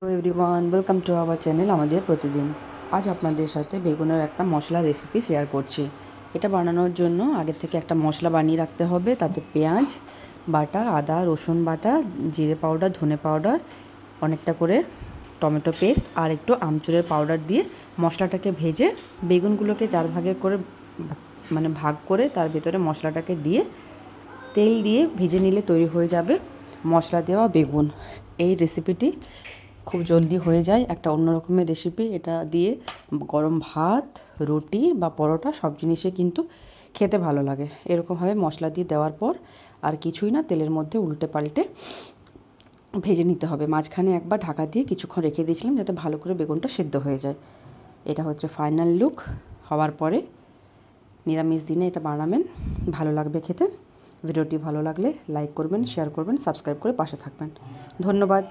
Hello everyone, welcome to our channel আমাদের প্রতিদিন। আজ আপনাদের সাথে বেগুনের একটা মশলা রেসিপি শেয়ার করছি। এটা বানানোর জন্য আগে থেকে একটা মশলা বানিয়ে রাখতে হবে। তাতে পেঁয়াজ বাটা, আদা রসুন বাটা, জিরে পাউডার, ধনে পাউডার, অনেকটা করে টমেটো পেস্ট আর একটু আমচুরের পাউডার দিয়ে মশলাটাকে ভেজে বেগুনগুলোকে 4 ভাগে করে ভাগ করে তার ভিতরে মশলাটাকে দিয়ে তেল দিয়ে ভেজে নিলে তৈরি হয়ে যাবে মশলা দেওয়া বেগুন। এই রেসিপিটি খুব জলদি হয়ে যায়, একটা অন্য রকমের রেসিপি। এটা দিয়ে গরম ভাত, রুটি বা পরোটা সব জিনিসে কিন্তু খেতে ভালো লাগে। এরকমভাবে মশলা দিয়ে দেওয়ার পর আর কিছুই না, তেলের মধ্যে উল্টে পাল্টে ভেজে নিতে হবে। মাঝখানে একবার ঢাকা দিয়ে কিছুক্ষণ রেখে দিয়েছিলাম যাতে ভালো করে বেগুনটা সেদ্ধ হয়ে যায়। এটা হচ্ছে ফাইনাল লুক। হওয়ার পরে নিরামিষ দিনে এটা বানাবেন, ভালো লাগবে খেতে। ভিডিওটি ভালো লাগলে লাইক করবেন, শেয়ার করবেন, সাবস্ক্রাইব করে পাশে থাকবেন। ধন্যবাদ।